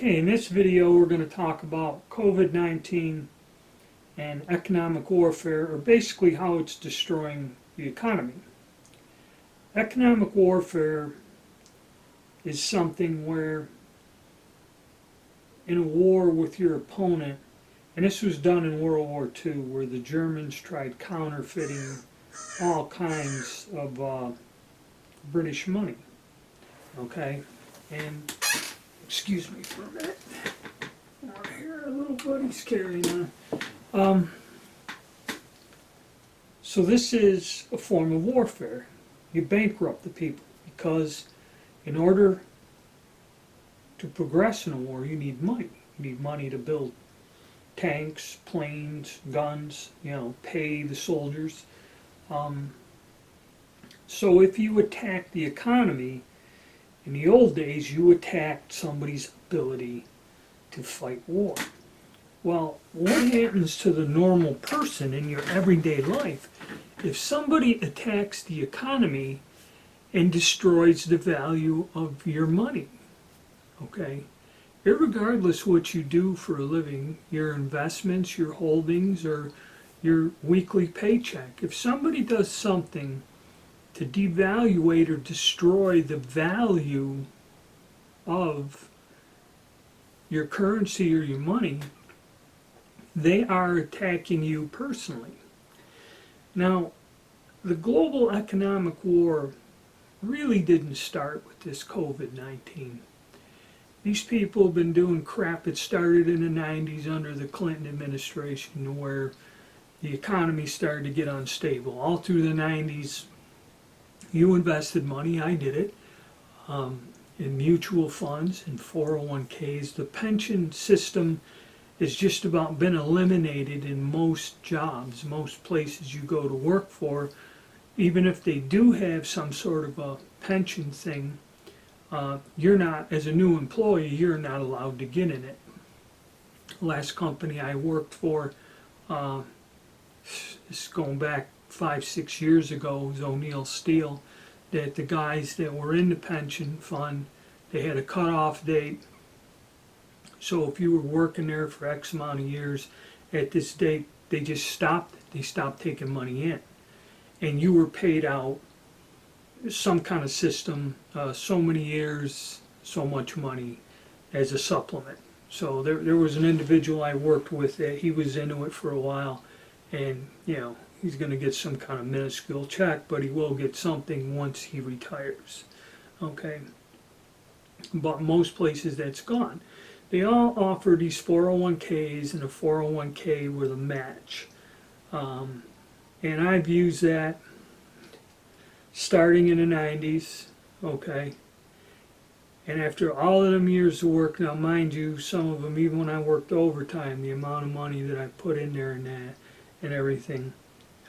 Okay, in this video we're going to talk about COVID-19 and economic warfare, or basically how it's destroying the economy. Economic warfare is something where in a war with your opponent, and this was done in World War II, where the Germans tried counterfeiting all kinds of British money. Okay, and excuse me for a minute. Over here, a little buddy's carrying on. So this is a form of warfare. You bankrupt the people because in order to progress in a war, you need money. You need money to build tanks, planes, guns, pay the soldiers. So if you attack the economy, in the old days, you attacked somebody's ability to fight war. Well, what happens to the normal person in your everyday life if somebody attacks the economy and destroys the value of your money? Okay? Irregardless what you do for a living, your investments, your holdings, or your weekly paycheck, if somebody does something to devaluate or destroy the value of your currency or your money, they are attacking you personally. Now, the global economic war really didn't start with this COVID-19. These people have been doing crap. It started in the 90s under the Clinton administration, where the economy started to get unstable. All through the 90s, you invested money, I did it, in mutual funds and 401ks. The pension system has just about been eliminated in most jobs, most places you go to work for. Even if they do have some sort of a pension thing, you're not, as a new employee, you're not allowed to get in it. Last company I worked for, this is going back 5-6 years ago, was O'Neill Steel, that the guys that were in the pension fund, they had a cutoff date. So if you were working there for X amount of years, at this date, they just stopped. They stopped taking money in. And you were paid out some kind of system, so many years, so much money as a supplement. So there was an individual I worked with that he was into it for a while, and he's going to get some kind of minuscule check, but he will get something once he retires. Okay, but most places that's gone. They all offer these 401ks and a 401k with a match, and I've used that starting in the 90s. Okay, and after all of them years of work, now mind you, some of them, even when I worked overtime, the amount of money that I put in there and that and everything.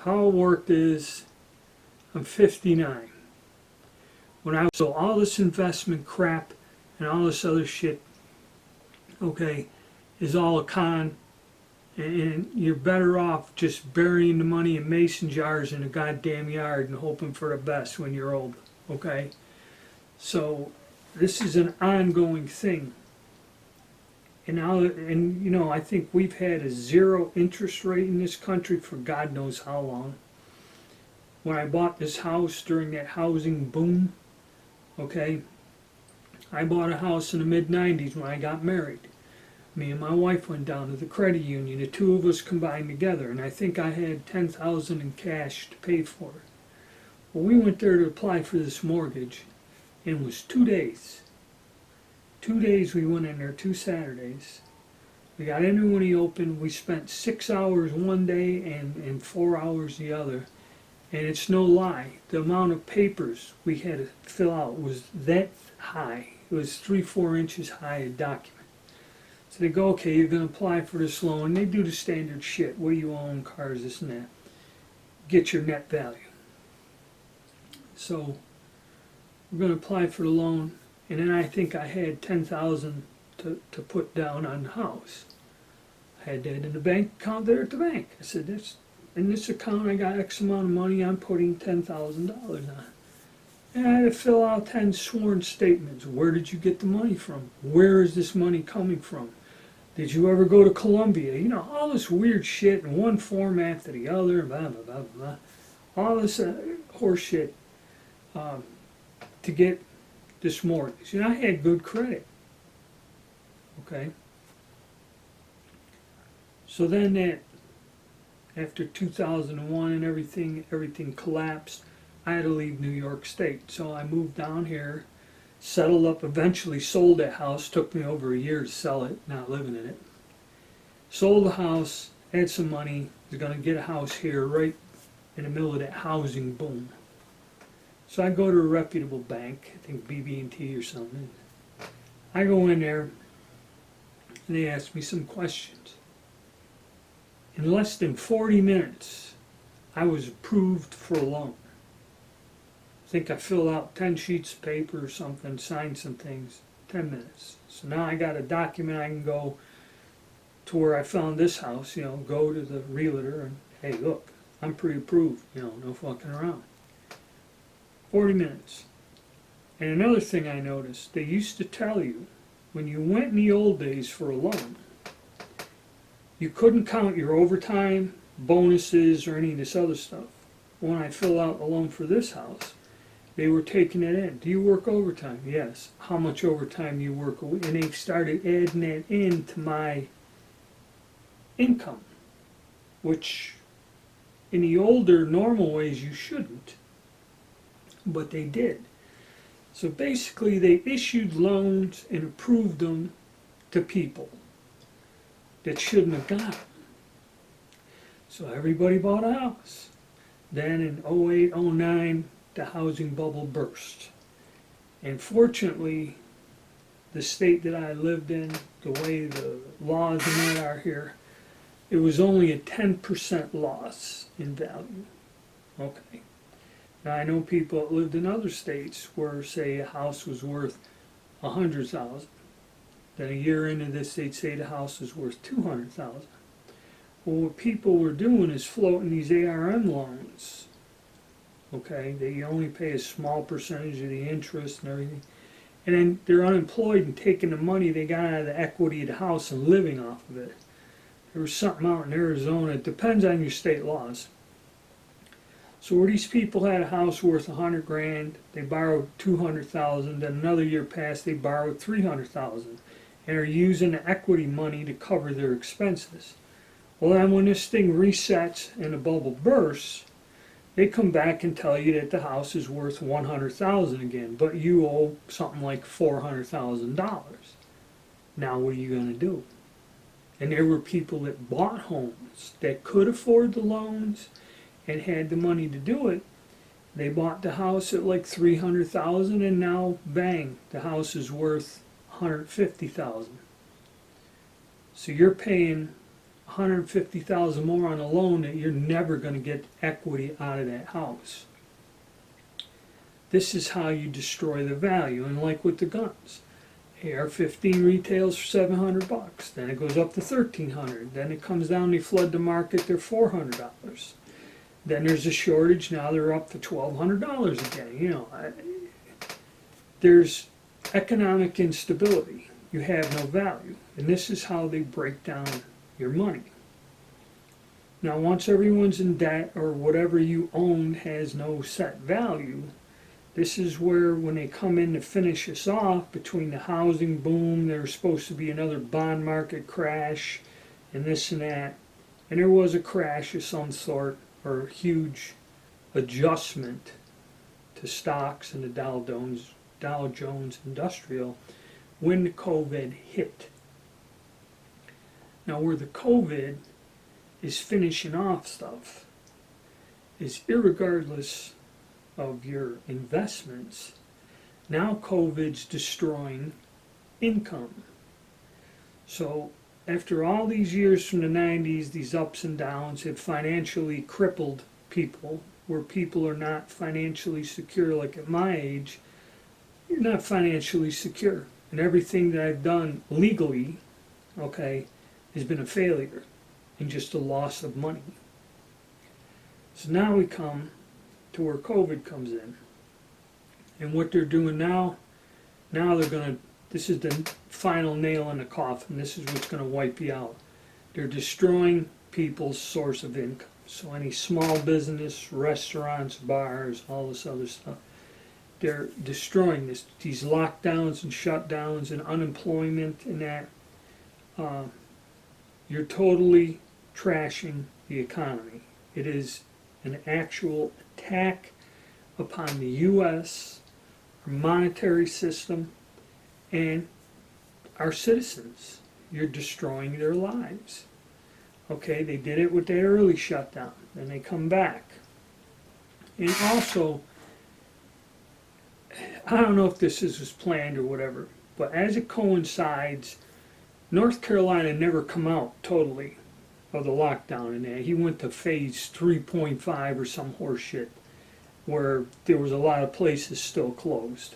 How it worked is, I'm 59. So all this investment crap and all this other shit, okay, is all a con, and you're better off just burying the money in mason jars in a goddamn yard and hoping for the best when you're old. Okay, so this is an ongoing thing. And now, I think we've had a zero interest rate in this country for God knows how long. When I bought this house during that housing boom, okay, I bought a house in the mid-90s when I got married. Me and my wife went down to the credit union. The two of us combined together, and I think I had $10,000 in cash to pay for it. Well, we went there to apply for this mortgage, and it was 2 days. 2 days we went in there, 2 Saturdays. We got in there when he opened. We spent 6 hours one day and 4 hours the other. And it's no lie, the amount of papers we had to fill out was that high. It was 3-4 inches high, a document. So they go, okay, you're going to apply for this loan. They do the standard shit. What do you own, cars, this and that. Get your net value. So we're going to apply for the loan. And then I think I had $10,000 to put down on the house. I had that in the bank account there at the bank. I said, in this account I got X amount of money, I'm putting $10,000 on. And I had to fill out 10 sworn statements. Where did you get the money from? Where is this money coming from? Did you ever go to Colombia? You know, all this weird shit in one form after the other, blah, blah, blah, blah. All this horse shit to get this mortgage. And I had good credit. Okay? So then after 2001 and everything collapsed, I had to leave New York State. So I moved down here, settled up, eventually sold that house. Took me over a year to sell it, not living in it. Sold the house, had some money, was going to get a house here right in the middle of that housing boom. So I go to a reputable bank, I think BB&T or something. I go in there and they ask me some questions. In less than 40 minutes, I was approved for a loan. I think I filled out 10 sheets of paper or something, signed some things, 10 minutes. So now I got a document I can go to where I found this house, you know, go to the realtor and, hey, look, I'm pre-approved, you know, no fucking around. 40 minutes. And another thing I noticed, they used to tell you, when you went in the old days for a loan, you couldn't count your overtime, bonuses, or any of this other stuff. When I filled out the loan for this house, they were taking it in. Do you work overtime? Yes. How much overtime do you work a week? And they started adding that into my income, which in the older normal ways you shouldn't, but they did. So basically they issued loans and approved them to people that shouldn't have got them. So everybody bought a house. Then in 08, 09, the housing bubble burst. And fortunately, the state that I lived in, the way the laws and that are here, it was only a 10% loss in value. Okay. Now I know people that lived in other states where, say, a house was worth $100,000. Then a year into this, they'd say the house is worth $200,000. Well, what people were doing is floating these ARM loans. Okay, they only pay a small percentage of the interest and everything. And then they're unemployed and taking the money they got out of the equity of the house and living off of it. There was something out in Arizona, it depends on your state laws. So where these people had a house worth $100,000, they borrowed $200,000, then another year passed, they borrowed $300,000, and are using the equity money to cover their expenses. Well, then when this thing resets and the bubble bursts, they come back and tell you that the house is worth $100,000 again, but you owe something like $400,000. Now what are you going to do? And there were people that bought homes that could afford the loans and had the money to do it. They bought the house at like $300,000, and now bang, the house is worth $150,000. So you're paying $150,000 more on a loan that you're never going to get equity out of that house. This is how you destroy the value. And like with the guns, AR-15 retails for $700, then it goes up to $1,300, then it comes down, they flood the market, they're $400. Then there's a shortage, now they're up to $1,200 again. You know, there's economic instability. You have no value. And this is how they break down your money. Now once everyone's in debt or whatever you own has no set value, this is where when they come in to finish us off, between the housing boom, there's supposed to be another bond market crash and this and that. And there was a crash of some sort, or huge adjustment to stocks in the Dow Jones Industrial when the COVID hit. Now where the COVID is finishing off stuff is irregardless of your investments, now COVID's destroying income. So after all these years from the 90s, these ups and downs have financially crippled people, where people are not financially secure. Like at my age, you're not financially secure. And everything that I've done legally, okay, has been a failure and just a loss of money. So now we come to where COVID comes in. And what they're doing now they're going to, this is the final nail in the coffin. This is what's going to wipe you out. They're destroying people's source of income. So any small business, restaurants, bars, all this other stuff, they're destroying this. These lockdowns and shutdowns and unemployment and that, you're totally trashing the economy. It is an actual attack upon the U.S., our monetary system, and our citizens. You're destroying their lives. Okay, they did it with that early shutdown, then they come back. And also, I don't know if this was planned or whatever, but as it coincides, North Carolina never come out totally of the lockdown in that. He went to phase 3.5 or some horse shit, where there was a lot of places still closed.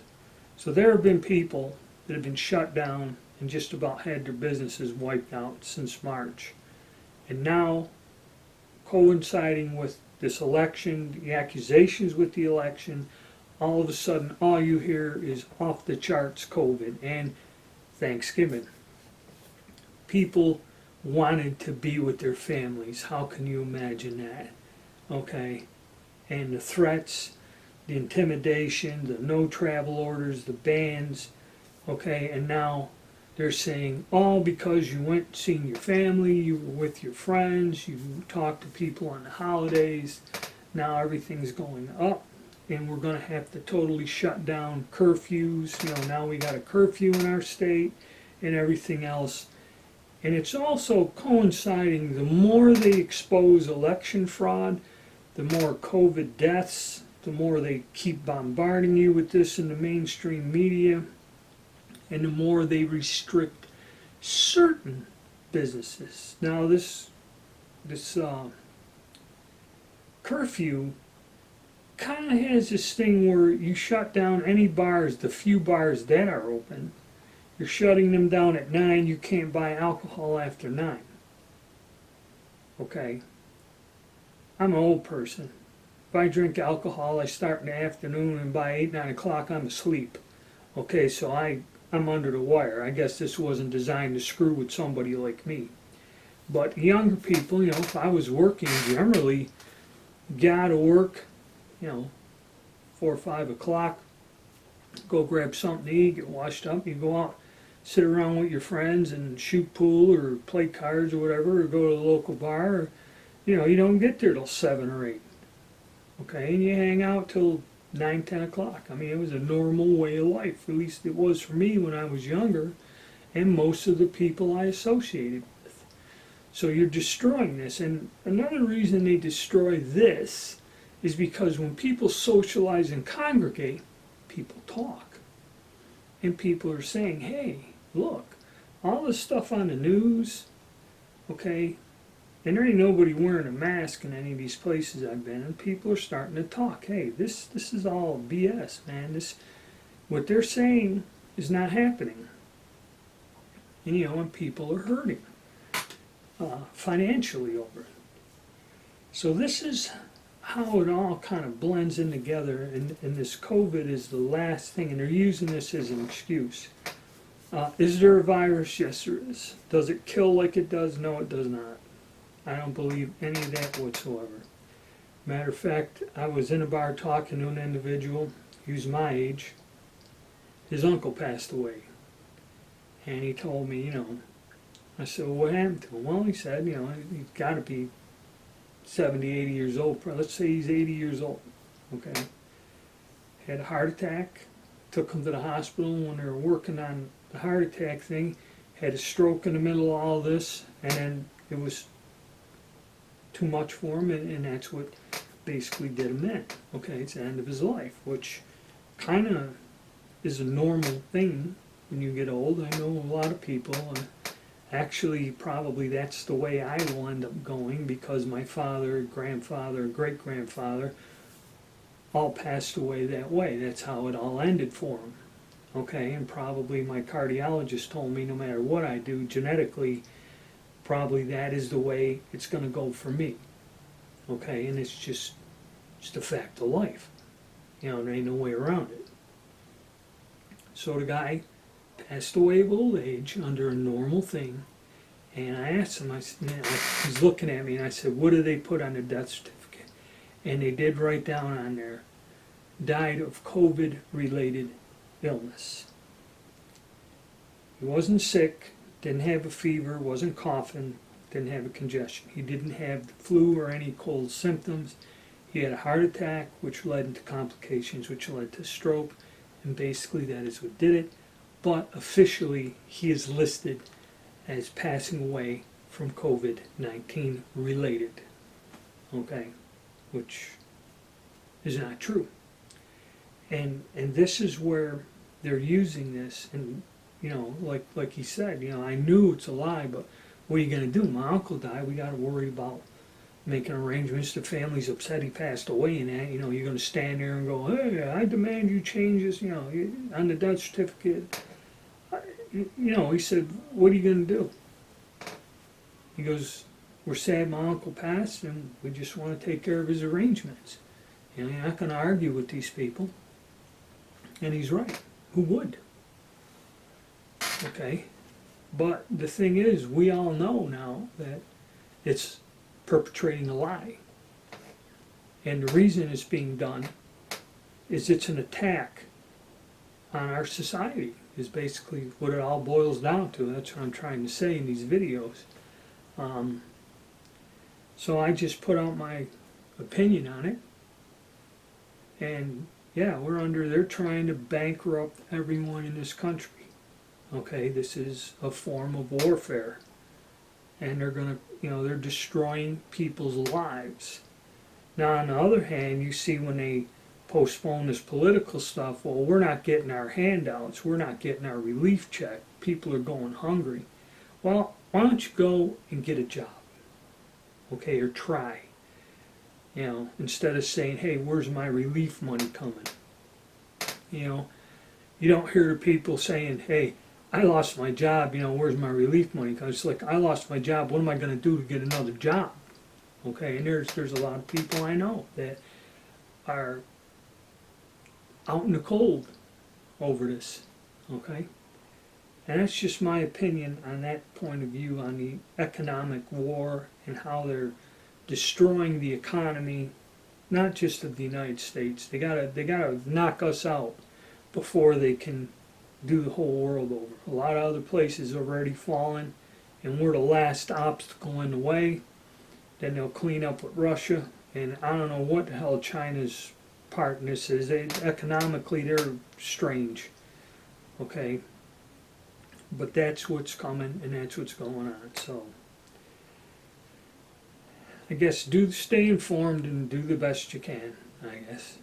So there have been people that have been shut down and just about had their businesses wiped out since March. And now, coinciding with this election, the accusations with the election, all of a sudden all you hear is off the charts COVID and Thanksgiving. People wanted to be with their families. How can you imagine that? Okay. And the threats, the intimidation, the no travel orders, the bans, okay, and now they're saying, all because you went and seen your family, you were with your friends, you talked to people on the holidays, now everything's going up, and we're going to have to totally shut down curfews. Now we got a curfew in our state and everything else. And it's also coinciding, the more they expose election fraud, the more COVID deaths, the more they keep bombarding you with this in the mainstream media, and the more they restrict certain businesses. Now this curfew kind of has this thing where you shut down any bars, the few bars that are open, you're shutting them down at 9, you can't buy alcohol after 9. Okay? I'm an old person. If I drink alcohol, I start in the afternoon, and by 8, 9 o'clock, I'm asleep. Okay, so I'm under the wire. I guess this wasn't designed to screw with somebody like me. But younger people, if I was working, generally get out of work, 4 or 5 o'clock, go grab something to eat, get washed up, you go out, sit around with your friends and shoot pool or play cards or whatever, or go to the local bar, or, you don't get there till 7 or 8. Okay, and you hang out till 9, 10 o'clock. I mean, it was a normal way of life. At least it was for me when I was younger, and most of the people I associated with. So you're destroying this. And another reason they destroy this is because when people socialize and congregate, people talk. And people are saying, hey, look, all this stuff on the news, okay, and there ain't nobody wearing a mask in any of these places I've been in. People are starting to talk. Hey, this is all BS, man. What they're saying is not happening. And and people are hurting financially over it. So this is how it all kind of blends in together. And this COVID is the last thing, and they're using this as an excuse. Is there a virus? Yes, there is. Does it kill like it does? No, it does not. I don't believe any of that whatsoever. Matter of fact, I was in a bar talking to an individual, he was my age. His uncle passed away. And he told me, I said, well, what happened to him? Well, he said, he's got to be 70, 80 years old. Let's say he's 80 years old, okay? Had a heart attack, took him to the hospital when they were working on the heart attack thing, had a stroke in the middle of all this, and then it was too much for him, and that's what basically did him in. Okay, it's the end of his life, which kind of is a normal thing when you get old. I know a lot of people, actually probably that's the way I will end up going, because my father, grandfather, great-grandfather all passed away that way. That's how it all ended for them. Okay, and probably my cardiologist told me no matter what I do genetically, probably that is the way it's going to go for me. Okay, and it's just a fact of life. There ain't no way around it. So the guy passed away of old age under a normal thing. And I asked him, I said, man, he's looking at me, and I said, what do they put on the death certificate? And they did write down on there, died of COVID-related illness. He wasn't sick, didn't have a fever, wasn't coughing, didn't have a congestion. He didn't have the flu or any cold symptoms. He had a heart attack, which led into complications, which led to stroke, and basically that is what did it. But officially, he is listed as passing away from COVID-19 related, okay, which is not true. And this is where they're using this, and you know, like he said, you know, I knew it's a lie, but what are you going to do? My uncle died. We got to worry about making arrangements. The family's upset he passed away, and that, you know, you're going to stand there and go, hey, I demand you change this, you know, on the death certificate. You know, he said, what are you going to do? He goes, we're sad my uncle passed, and we just want to take care of his arrangements. You know, you're not going to argue with these people. And he's right. Who would? Okay. But the thing is, we all know now that it's perpetrating a lie. And the reason it's being done is it's an attack on our society, is basically what it all boils down to. That's what I'm trying to say in these videos. So I just put out my opinion on it. And yeah, they're trying to bankrupt everyone in this country. Okay, this is a form of warfare. And they're gonna, you know, they're destroying people's lives. Now on the other hand, you see when they postpone this political stuff, well, we're not getting our handouts, we're not getting our relief check, people are going hungry. Well, why don't you go and get a job? Okay, or try. You know, instead of saying, hey, where's my relief money coming? You know, you don't hear people saying, hey, I lost my job, you know, where's my relief money? Because it's like, I lost my job, what am I going to do to get another job? Okay, and there's a lot of people I know that are out in the cold over this, okay? And that's just my opinion on that point of view on the economic war and how they're destroying the economy, not just of the United States. They gotta knock us out before they can do the whole world over. A lot of other places have already fallen, and we're the last obstacle in the way. Then they'll clean up with Russia, and I don't know what the hell China's part in this is. Economically, they're strange, okay? But that's what's coming, and that's what's going on. So I guess stay informed and do the best you can, I guess.